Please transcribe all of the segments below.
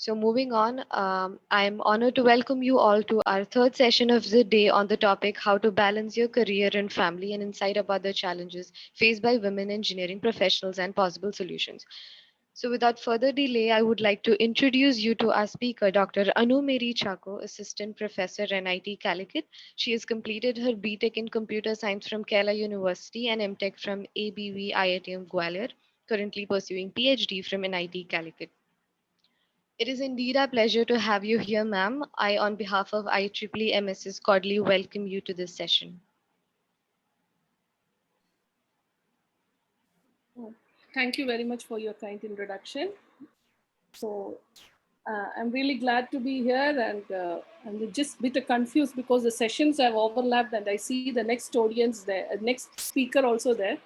So, moving on, I'm honored to welcome you all to our third session of the day on the topic how to balance your career and family and insight about the challenges faced by women engineering professionals and possible solutions. So, without further delay, I would like to introduce you to our speaker, Dr. Anu Mary Chacko, Assistant Professor at NIT Calicut. She has completed her BTech in Computer Science from Kerala University and MTech from ABV IITM Gwalior, currently pursuing PhD from NIT Calicut. It is indeed our pleasure to have you here, ma'am. I, on behalf of IEEE MSS, cordially welcome you to this session. Oh, thank you very much for your kind introduction. So I'm really glad to be here, and I'm just a bit confused because the sessions have overlapped, and I see the next audience there, next speaker also there.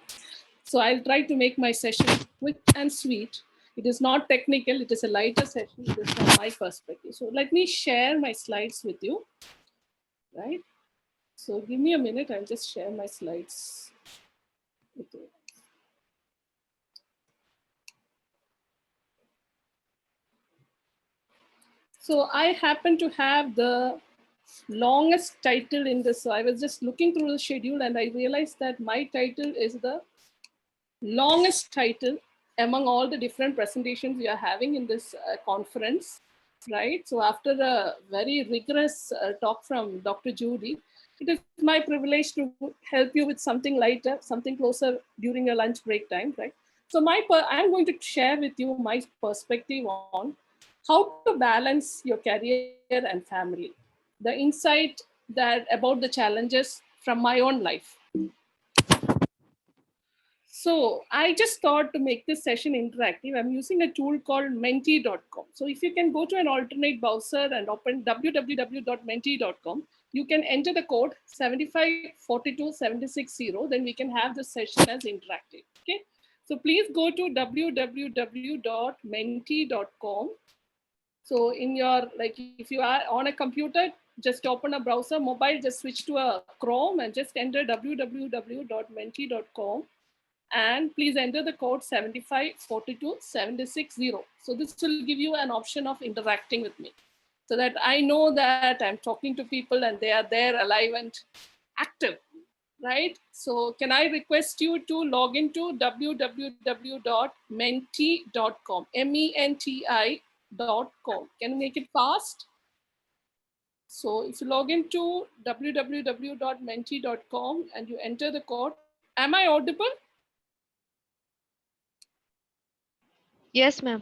So I'll try to make my session quick and sweet. It is not technical; it is a lighter session. It is from my perspective. So let me share my slides with you, right? So give me a minute. I'll just share my slides with you. So I happen to have the longest title in this. So I was just looking through the schedule and I realized that my title is the longest title among all the different presentations we are having in this conference, right? So after a very rigorous talk from Dr. Judy, it is my privilege to help you with something lighter, something closer during your lunch break time, right? So I'm going to share with you my perspective on how to balance your career and family, the insight that about the challenges from my own life. So I just thought to make this session interactive, I'm using a tool called menti.com. So if you can go to an alternate browser and open www.menti.com, you can enter the code 7542760. Then we can have this session as interactive. Okay. So please go to www.menti.com. So in your, like if you are on a computer, just open a browser, mobile, just switch to a Chrome and just enter www.menti.com and please enter the code 7542760. So this will give you an option of interacting with me so that I know that I'm talking to people and they are there alive and active, right? So can I request you to log into www.menti.com, MENTI.com. Can you make it fast? So if you log into www.menti.com and you enter the code, am I audible? Yes, ma'am.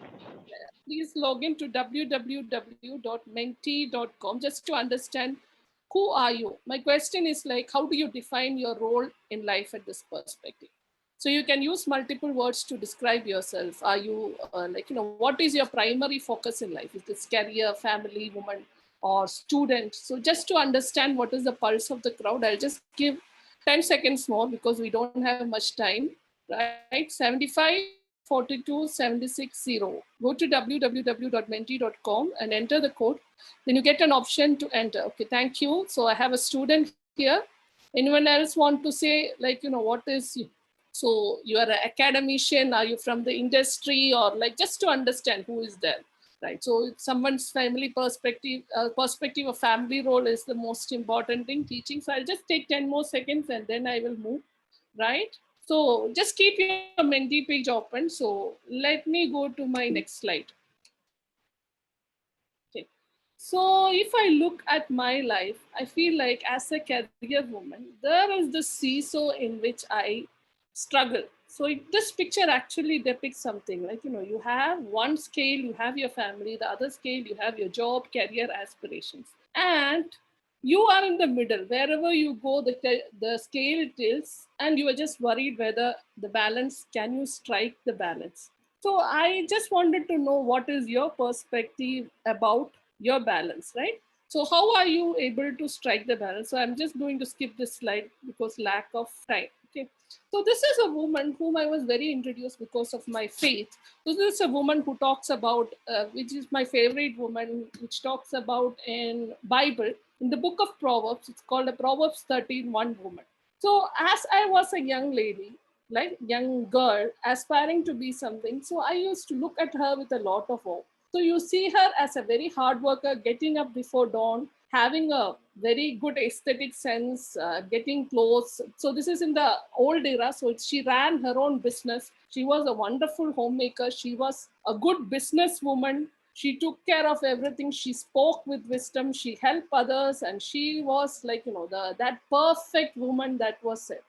Please log into www.menti.com just to understand who are you. My question is like, how do you define your role in life at this perspective? So you can use multiple words to describe yourself. Are you what is your primary focus in life? Is this career, family, woman, or student? So just to understand what is the pulse of the crowd, I'll just give 10 seconds more because we don't have much time, right? 7542760. Go to www.menti.com and enter the code. Then you get an option to enter. Okay, thank you. So I have a student here. Anyone else want to say, what is, so you are an academician, are you from the industry, or like just to understand who is there, right? So someone's family perspective of family role is the most important thing teaching. So I'll just take 10 more seconds and then I will move, right? So just keep your Menti page open. So let me go to my next slide. Okay. So if I look at my life, I feel like as a career woman, there is this seesaw in which I struggle. So this picture actually depicts something like, you have one scale, you have your family, the other scale, you have your job, career aspirations. And you are in the middle. Wherever you go, the scale tilts, and you are just worried whether the balance, can you strike the balance? So I just wanted to know what is your perspective about your balance, right? So how are you able to strike the balance? So I'm just going to skip this slide because lack of time. Okay. So this is a woman whom I was very introduced because of my faith. So this is a woman who talks about, which is my favorite woman, which talks about in Bible, in the book of Proverbs. It's called a Proverbs 13:1 woman. So as I was a young lady, like young girl aspiring to be something, so I used to look at her with a lot of awe. So you see her as a very hard worker, getting up before dawn, having a very good aesthetic sense, getting clothes. So this is in the old era. So she ran her own business. She was a wonderful homemaker. She was a good businesswoman. She took care of everything. She spoke with wisdom. She helped others, and she was like, that perfect woman that was said.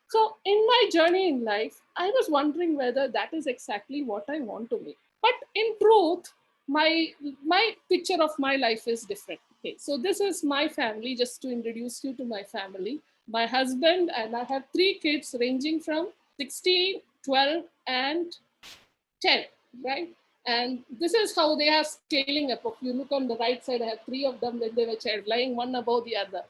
So in my journey in life, I was wondering whether that is exactly what I want to be. But in truth, my picture of my life is different. Okay, so this is my family. Just to introduce you to my family, my husband, and I have three kids ranging from 16, 12, and 10, right? And this is how they are scaling up. If you look on the right side, I have three of them when they were child, lying one above the other.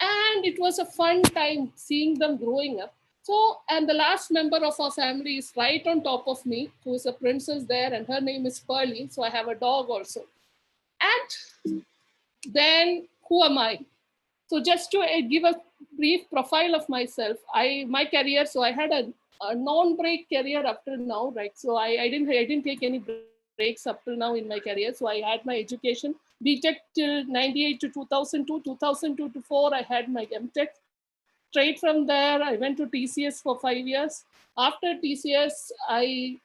And it was a fun time seeing them growing up. So, and the last member of our family is right on top of me, who is a princess there, and her name is Pearly. So I have a dog also. And then who am I? So just to give a brief profile of myself, my career. So I had a non-break career up till now, right? So I didn't take any breaks up till now in my career. So I had my education BTech till 98 to 2002, 2002 to 4. I had my MTech. Straight from there, I went to TCS for 5 years. After TCS, I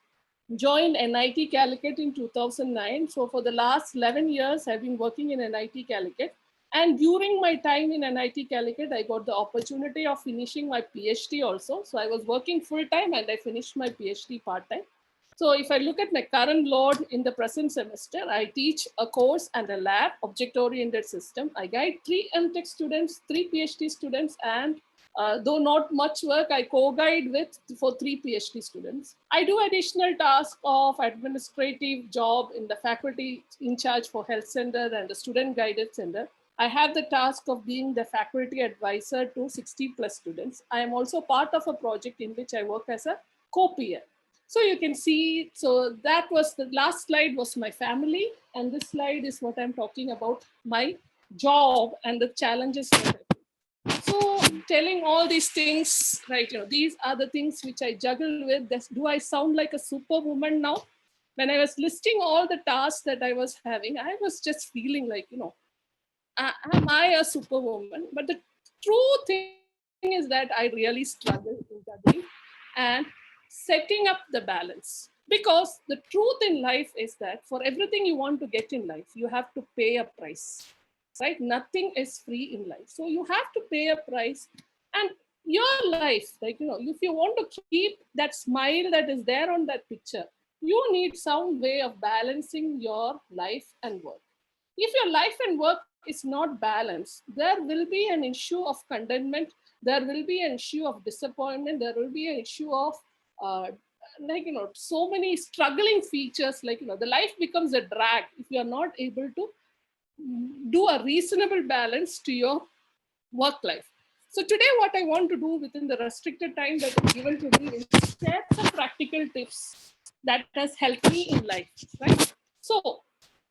joined NIT Calicut in 2009. So for the last 11 years, I've been working in NIT Calicut. And during my time in NIT Calicut, I got the opportunity of finishing my PhD also. So I was working full time and I finished my PhD part time. So if I look at my current load in the present semester, I teach a course and a lab, object-oriented system. I guide 3 MTech students, 3 PhD students, and though not much work, I co-guide with for 3 PhD students. I do additional tasks of administrative job in the faculty in charge for health center and the student guidance center. I have the task of being the faculty advisor to 60 plus students. I am also part of a project in which I work as a co-peer. So you can see, so that was the last slide was my family. And this slide is what I'm talking about, my job and the challenges that I face. So telling all these things, right, these are the things which I juggle with. Do I sound like a superwoman now? When I was listing all the tasks that I was having, I was just feeling like, am I a superwoman? But the true thing is that I really struggle in juggling and setting up the balance. Because the truth in life is that for everything you want to get in life, you have to pay a price, right? Nothing is free in life. So you have to pay a price. And your life, like, if you want to keep that smile that is there on that picture, you need some way of balancing your life and work. If your life and work is not balanced, there will be an issue of contentment, there will be an issue of disappointment, there will be an issue of uh, so many struggling features, the life becomes a drag if you are not able to do a reasonable balance to your work life. So today what I want to do within the restricted time that is given to me is share some practical tips that has helped me in life, right? So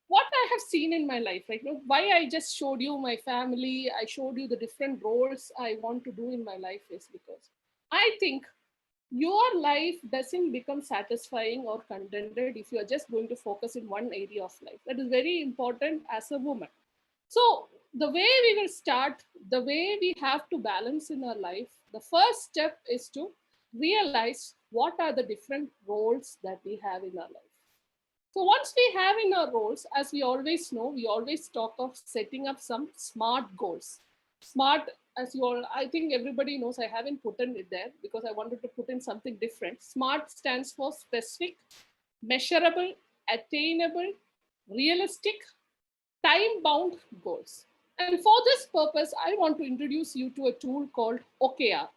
what I have seen in my life, right? Why I just showed you my family, I showed you the different roles I want to do in my life is because I think your life doesn't become satisfying or contented if you are just going to focus in one area of life. That is very important as a woman. So the way we will start, the way we have to balance in our life, the first step is to realize what are the different roles that we have in our life. So once we have in our roles, as we always know, we always talk of setting up some SMART goals. SMART, as you all, I think everybody knows, I haven't put in it there because I wanted to put in something different. SMART stands for specific, measurable, attainable, realistic, time-bound goals. And for this purpose, I want to introduce you to a tool called OKR.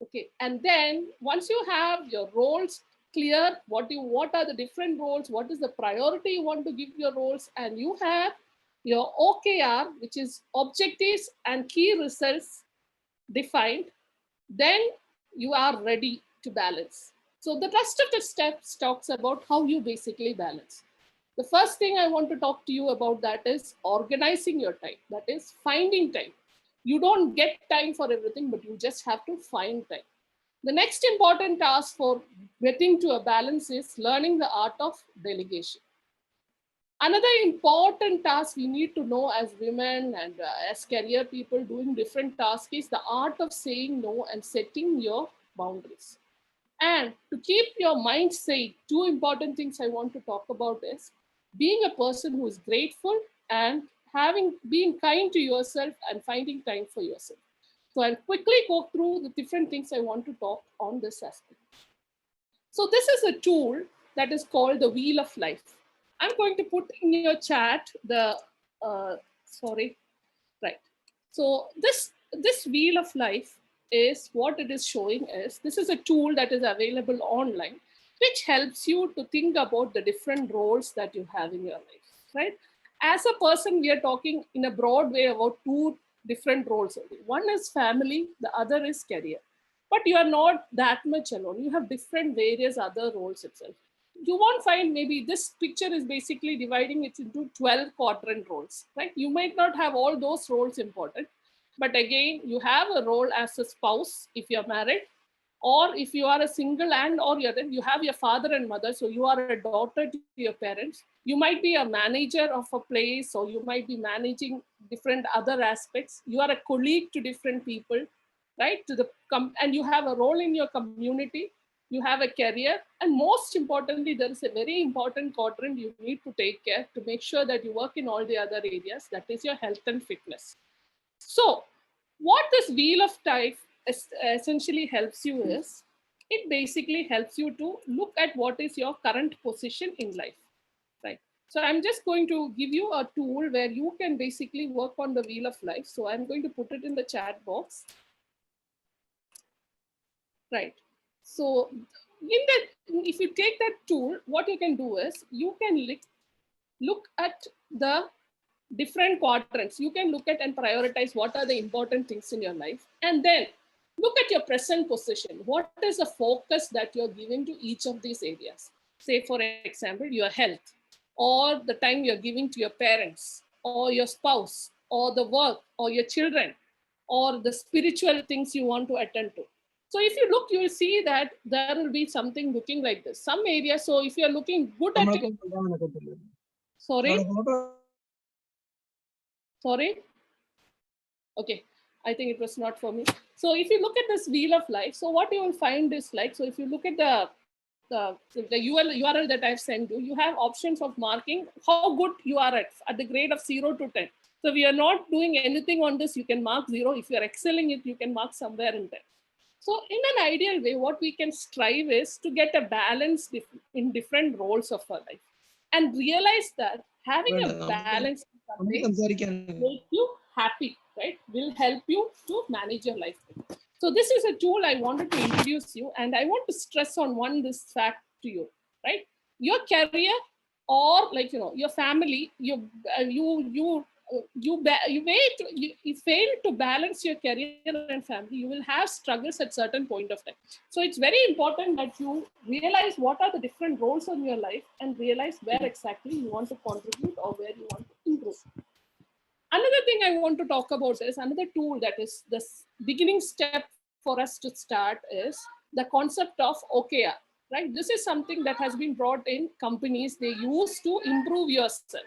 Okay, and then once you have your roles clear, what are the different roles, what is the priority you want to give your roles, and you have your OKR, which is objectives and key results defined, then you are ready to balance. So the rest of the steps talks about how you basically balance. The first thing I want to talk to you about that is organizing your time. That is finding time. You don't get time for everything, but you just have to find time. The next important task for getting to a balance is learning the art of delegation. Another important task we need to know as women and as career people doing different tasks is the art of saying no and setting your boundaries. And to keep your mind sane, two important things I want to talk about is being a person who is grateful and being kind to yourself and finding time for yourself. So I'll quickly go through the different things I want to talk on this aspect. So this is a tool that is called the Wheel of Life. I'm going to put in your chat the, sorry, right. So this Wheel of Life is what it is showing is, this is a tool that is available online, which helps you to think about the different roles that you have in your life, right? As a person, we are talking in a broad way about two different roles only. One is family, the other is career. But you are not that much alone. You have different various other roles itself. You won't find, maybe this picture is basically dividing it into 12 quadrant roles, right? You might not have all those roles important, but again, you have a role as a spouse if you're married, or if you are a single and or you have your father and mother, so you are a daughter to your parents. You might be a manager of a place, or you might be managing different other aspects. You are a colleague to different people, right? And you have a role in your community. You have a career, and most importantly, there is a very important quadrant you need to take care to make sure that you work in all the other areas. That is your health and fitness. So, what this wheel of life essentially helps you is, it basically helps you to look at what is your current position in life, right? So I'm just going to give you a tool where you can basically work on the wheel of life. So I'm going to put it in the chat box, right? So in that, if you take that tool, what you can do is you can look at the different quadrants. You can look at and prioritize what are the important things in your life, and then look at your present position. What is the focus that you're giving to each of these areas? Say, for example, your health, or the time you're giving to your parents, or your spouse, or the work, or your children, or the spiritual things you want to attend to. So if you look, you will see that there will be something looking like this. Some areas, so if you're looking good at it, sorry, sorry. Okay, I think it was not for me. So if you look at this wheel of life, so what you will find is like, so if you look at the URL that I've sent you, you have options of marking how good you are at the grade of 0 to 10. So if you are not doing anything on this, you can mark 0. If you are excelling it, you can mark somewhere in 10. So in an ideal way, what we can strive is to get a balance in different roles of our life, and realize that having a balance make you happy, right? Will help you to manage your life. So this is a tool I wanted to introduce you, and I want to stress on this fact to you, right? Your career, or like, your family, you fail to balance your career and family, you will have struggles at certain point of time. So it's very important that you realize what are the different roles in your life, and realize where exactly you want to contribute or where you want to improve. Another thing I want to talk about is another tool that is the beginning step for us to start is the concept of OKR, right? This is something that has been brought in companies, they use to improve yourself,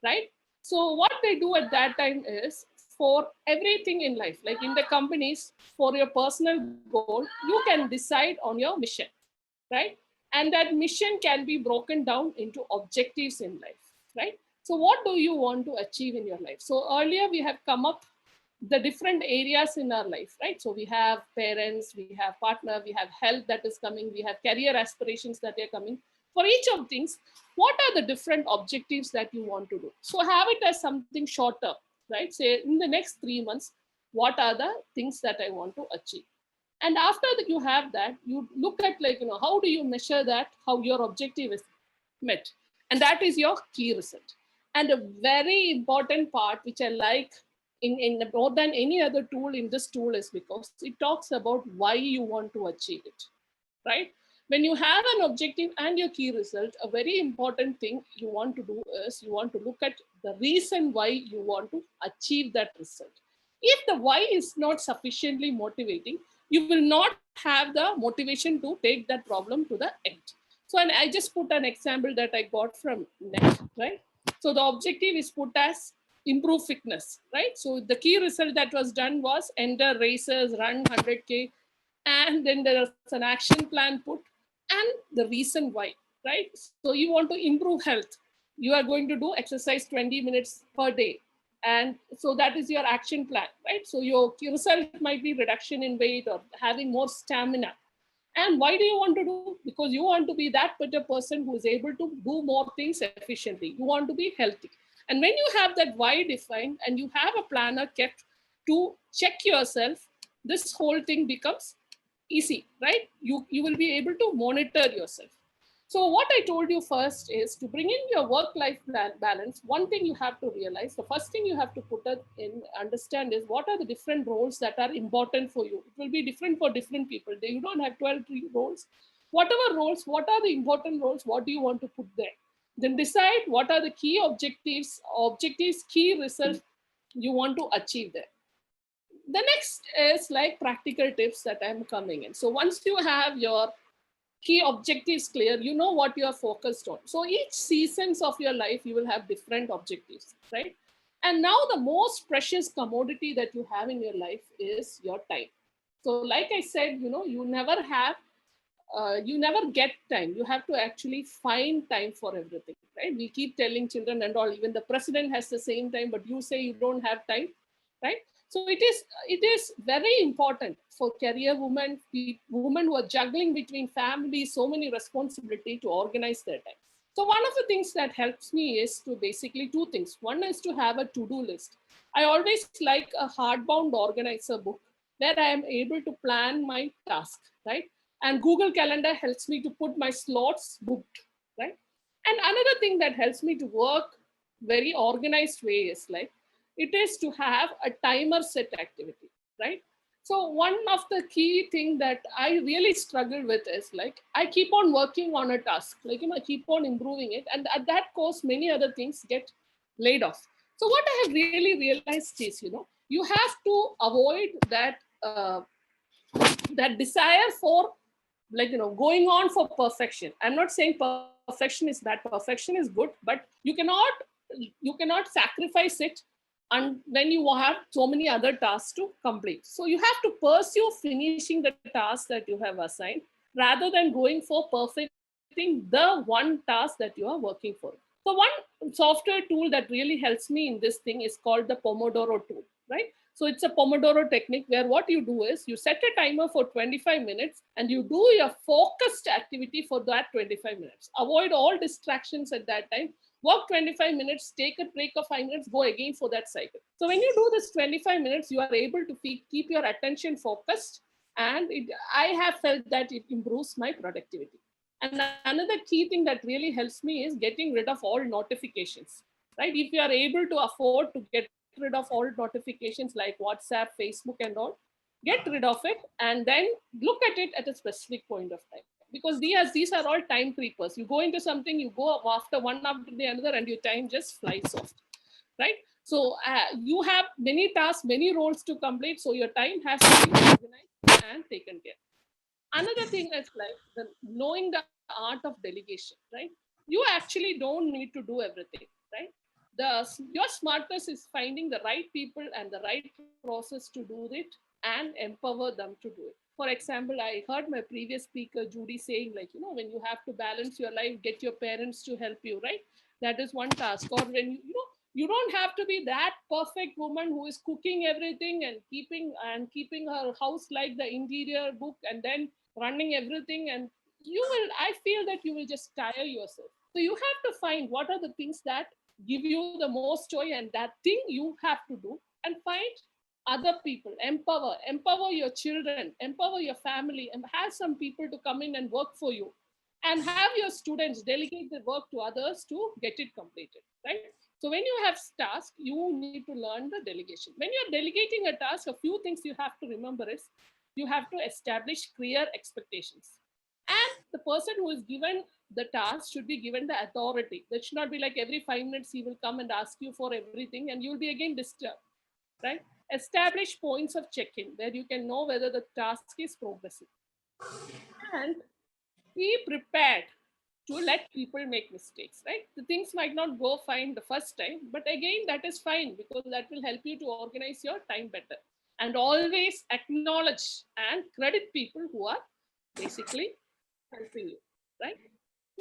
right? So what they do at that time is, for everything in life, like in the companies, for your personal goal, you can decide on your mission, right? And that mission can be broken down into objectives in life, right? So what do you want to achieve in your life? So earlier we have come up the different areas in our life, right? So we have parents, we have partner, we have health that is coming, we have career aspirations that are coming. For each of things, what are the different objectives that you want to do? So have it as something shorter, right? Say in the next 3 months, what are the things that I want to achieve? And after that, you have that, you look at, like, how do you measure that, how your objective is met? And that is your key result. And a very important part, which I like in more than any other tool in this tool, is because it talks about why you want to achieve it, right? When you have an objective and your key result, a very important thing you want to do is you want to look at the reason why you want to achieve that result. If the why is not sufficiently motivating, you will not have the motivation to take that problem to the end. So, and I just put an example that I got from net, right? So the objective is put as improve fitness, right? So the key result that was done was enter races, run 100K, and then there's an action plan put and the reason why, right? So you want to improve health. You are going to do exercise 20 minutes per day. And so that is your action plan, right? So your result might be reduction in weight or having more stamina. And why do you want to do? Because you want to be that better person who is able to do more things efficiently. You want to be healthy. And when you have that why defined and you have a planner kept to check yourself, this whole thing becomes easy, right? You will be able to monitor yourself. So what I told you first is to bring in your work-life balance. One thing you have to realize, the first thing you have to put it in, understand is what are the different roles that are important for you. It will be different for different people. You don't have 12 roles. Whatever roles, what are the important roles? What do you want to put there? Then decide what are the key objectives, key results you want to achieve there. The next is like practical tips that I'm coming in. So once you have your key objectives clear, you know what you are focused on. So each seasons of your life you will have different objectives, right? And now the most precious commodity that you have in your life is your time. So like I said, you never get time. You have to actually find time for everything, right? We keep telling children and all, even the president has the same time, but you say you don't have time, right? So it is very important for career women, women who are juggling between family, so many responsibility, to organize their time. So one of the things that helps me is to basically two things. One is to have a to-do list. I always like a hardbound organizer book where I am able to plan my task, right? And Google Calendar helps me to put my slots booked, right? And another thing that helps me to work very organized way is like it is to have a timer set activity, right? So one of the key thing that I really struggle with is like I keep on working on a task, like I keep on improving it, and at that course many other things get laid off. So what I have really realized is, you have to avoid that desire for, like, going on for perfection. I'm not saying perfection is bad, perfection is good, but you cannot sacrifice it and when you have so many other tasks to complete. So you have to pursue finishing the task that you have assigned rather than going for perfecting the one task that you are working for. So one software tool that really helps me in this thing is called the Pomodoro tool, right? So it's a Pomodoro technique where what you do is you set a timer for 25 minutes and you do your focused activity for that 25 minutes. Avoid all distractions at that time. Work 25 minutes, take a break of 5 minutes, go again for that cycle. So when you do this 25 minutes, you are able to keep your attention focused, and I have felt that it improves my productivity. And another key thing that really helps me is getting rid of all notifications, right? If you are able to afford to get rid of all notifications like WhatsApp, Facebook and all, get rid of it and then look at it at a specific point of time, because these are all time creepers. You go into something, you go after one after the another, and your time just flies off, right? So you have many tasks, many roles to complete, so your time has to be organized and taken care. Another thing is like knowing the art of delegation, right? You actually don't need to do everything, right? Your smartness is finding the right people and the right process to do it and empower them to do it. For example, I heard my previous speaker Judy saying, like, when you have to balance your life, get your parents to help you, right? That is one task. Or when you don't have to be that perfect woman who is cooking everything and keeping her house like the interior book and then running everything, and I feel that you will just tire yourself. So you have to find what are the things that give you the most joy, and that thing you have to do, and find other people. Empower your children, empower your family, and have some people to come in and work for you, and have your students delegate the work to others to get it completed, right? So when you have task, you need to learn the delegation. When you're delegating a task, a few things you have to remember is you have to establish clear expectations. And the person who is given the task should be given the authority. That should not be like every 5 minutes he will come and ask you for everything and you will be again disturbed, right? Establish points of check-in where you can know whether the task is progressing. And be prepared to let people make mistakes, right? The things might not go fine the first time, but again, that is fine because that will help you to organize your time better. And always acknowledge and credit people who are basically helping you, right?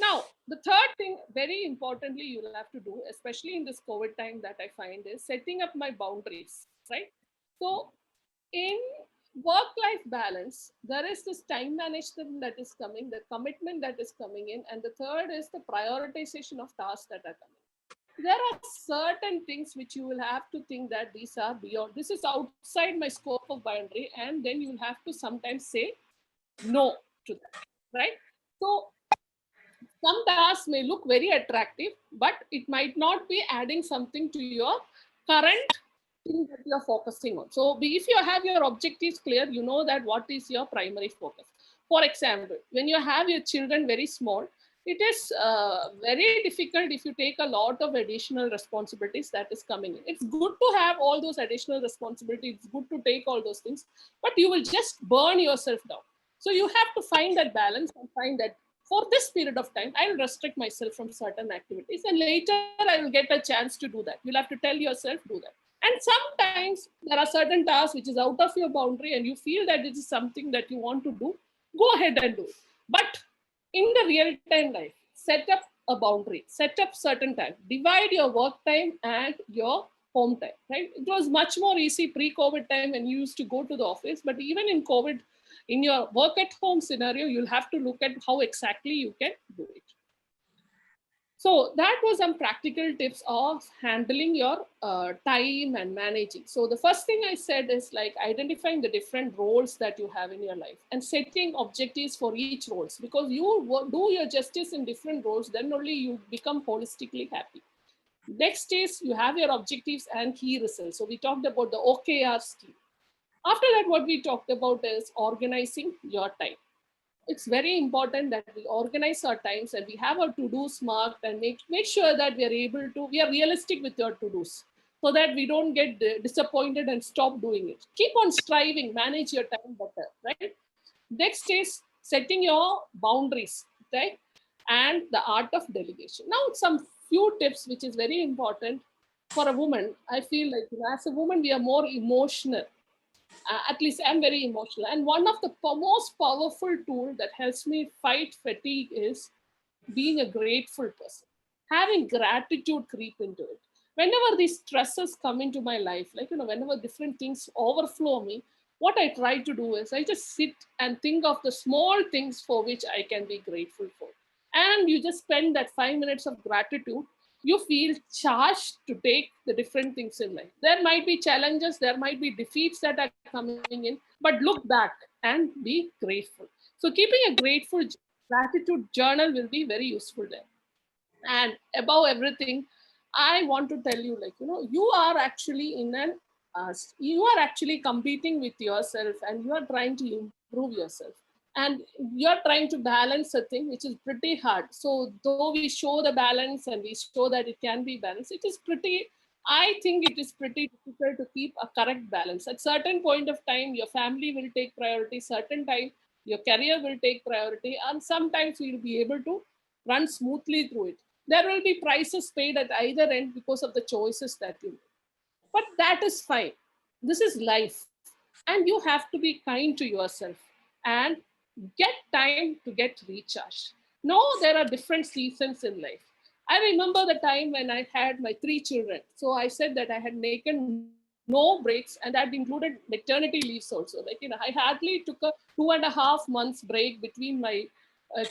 Now, the third thing, very importantly, you'll have to do, especially in this COVID time, that I find is setting up my boundaries, right? So, in work life balance, there is this time management that is coming, the commitment that is coming in, and the third is the prioritization of tasks that are coming. There are certain things which you will have to think that these are beyond, this is outside my scope of boundary, and then you'll have to sometimes say no to that, right? So, some tasks may look very attractive, but it might not be adding something to your current thing that you are focusing on. So if you have your objectives clear, you know that what is your primary focus. For example, when you have your children very small, it is very difficult if you take a lot of additional responsibilities that is coming in. It's good to have all those additional responsibilities. It's good to take all those things, but you will just burn yourself down. So you have to find that balance and find that for this period of time, I will restrict myself from certain activities, and later I will get a chance to do that. You'll have to tell yourself, do that. And sometimes there are certain tasks which is out of your boundary, and you feel that it is something that you want to do, go ahead and do it. But in the real time life, set up a boundary, set up certain time, divide your work time and your home time, right? It was much more easy pre-COVID time when you used to go to the office, but even in COVID, in your work at home scenario, you'll have to look at how exactly you can do it. So that was some practical tips of handling your time and managing. So the first thing I said is like identifying the different roles that you have in your life and setting objectives for each roles, because you do your justice in different roles, then only you become holistically happy. Next is you have your objectives and key results. So we talked about the OKR scheme. After that, what we talked about is organizing your time. It's very important that we organize our times and we have our to-dos marked and make sure that we are realistic with your to-dos so that we don't get disappointed and stop doing it. Keep on striving, manage your time better, right? Next is setting your boundaries, right? And the art of delegation. Now, some few tips which is very important for a woman. I feel like, as a woman, we are more emotional. At least I'm very emotional, and one of the most powerful tool that helps me fight fatigue is being a grateful person, having gratitude creep into it. Whenever these stresses come into my life, like, whenever different things overflow me, what I try to do is I just sit and think of the small things for which I can be grateful for. And you just spend that 5 minutes of gratitude, you feel charged to take the different things in life. There might be challenges, there might be defeats that are coming in, but look back and be grateful. So keeping a gratitude journal will be very useful there. And above everything, I want to tell you, like, you are actually you are actually competing with yourself, and you are trying to improve yourself, and you're trying to balance a thing which is pretty hard. So though we show the balance and we show that it can be balanced, it is pretty, I think it is pretty difficult to keep a correct balance. At certain point of time, your family will take priority, certain time your career will take priority, and sometimes you'll be able to run smoothly through it. There will be prices paid at either end because of the choices that you make. But that is fine. This is life. And you have to be kind to yourself and get time to get recharged. No, there are different seasons in life. I remember the time when I had my 3 children. So I said that I had taken no breaks, and that included maternity leaves also. Like, I hardly took a 2.5 months break between my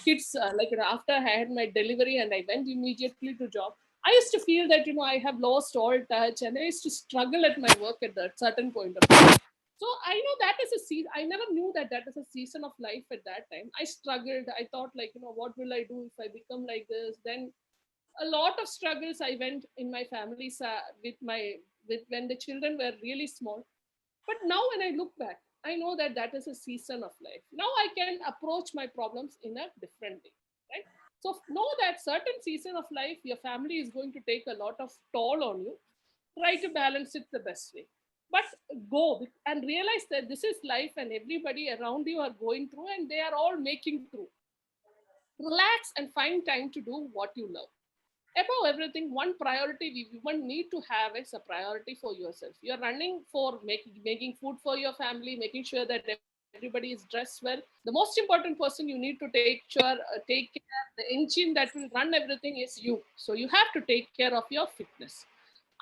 kids, after I had my delivery and I went immediately to job. I used to feel that, I have lost all touch, and I used to struggle at my work at that certain point of time. So I know that is a season. I never knew that that is a season of life at that time. I struggled. I thought, like, what will I do if I become like this? Then a lot of struggles I went in my family with when the children were really small. But now when I look back, I know that that is a season of life. Now I can approach my problems in a different way, right? So know that certain season of life, your family is going to take a lot of toll on you. Try to balance it the best way. But go and realize that this is life and everybody around you are going through and they are all making through. Relax and find time to do what you love. Above everything, one priority we women need to have is a priority for yourself. You're running for making food for your family, making sure that everybody is dressed well. The most important person you need to take care, the engine that will run everything is you. So you have to take care of your fitness.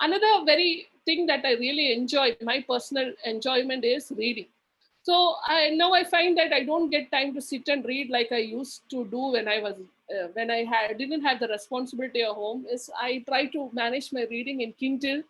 Another very thing that I really enjoy, my personal enjoyment, is reading. So I find that I don't get time to sit and read like I used to do when I was when I didn't have the responsibility at home. Is I try to manage my reading in Kindle,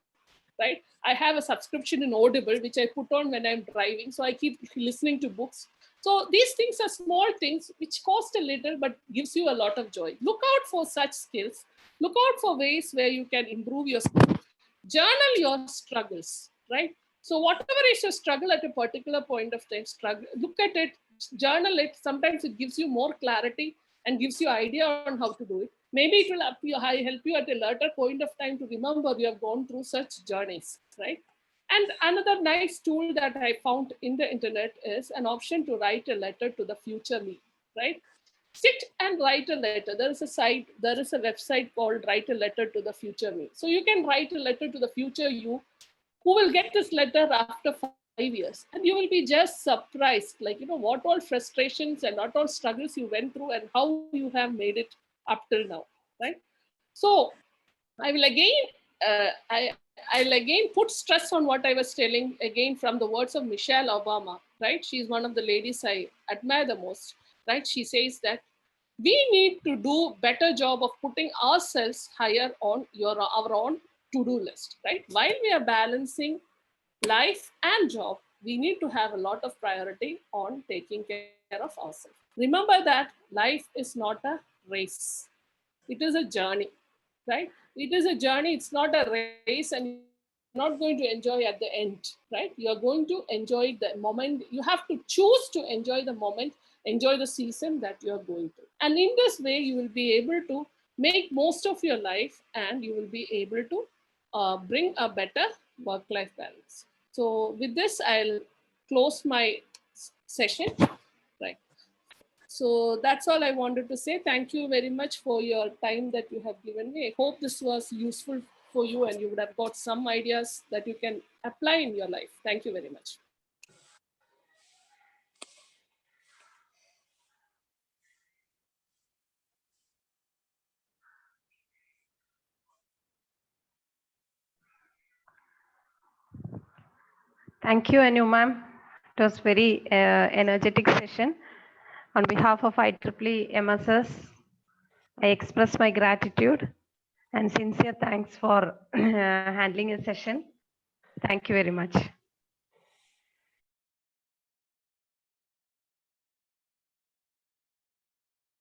right? I have a subscription in Audible which I put on when I'm driving, so I keep listening to books. So these things are small things which cost a little but gives you a lot of joy. Look out for such skills. Look out for ways where you can improve your skills. Journal your struggles, right? So whatever is your struggle at a particular point of time, struggle, look at it, journal it. Sometimes it gives you more clarity and gives you idea on how to do it. Maybe it will help you at a later point of time to remember you have gone through such journeys, right? And another nice tool that I found in the internet is an option to write a letter to the future me, right? Sit and write a letter. There is a website called Write a Letter to the Future Me. So you can write a letter to the future you, who will get this letter after 5 years, and you will be just surprised, like, what all frustrations and what all struggles you went through and how you have made it up till now, right? So I will again, I'll again put stress on what I was telling again from the words of Michelle Obama, right? She's one of the ladies I admire the most, right? She says that we need to do better job of putting ourselves higher on our own to-do list, right? While we are balancing life and job, we need to have a lot of priority on taking care of ourselves. Remember that life is not a race, it is a journey, right? It is a journey, it's not a race, and you're not going to enjoy at the end, right? You're going to enjoy the moment. You have to choose to enjoy the moment, enjoy the season that you're going to. And in this way, you will be able to make most of your life and you will be able to bring a better work life balance. So, with this, I'll close my session, right? So that's all I wanted to say. Thank you very much for your time that you have given me. I hope this was useful for you and you would have got some ideas that you can apply in your life. Thank you very much. Thank you, Anu ma'am. It was very energetic session. On behalf of IEEE MSS, I express my gratitude and sincere thanks for handling a session. Thank you very much.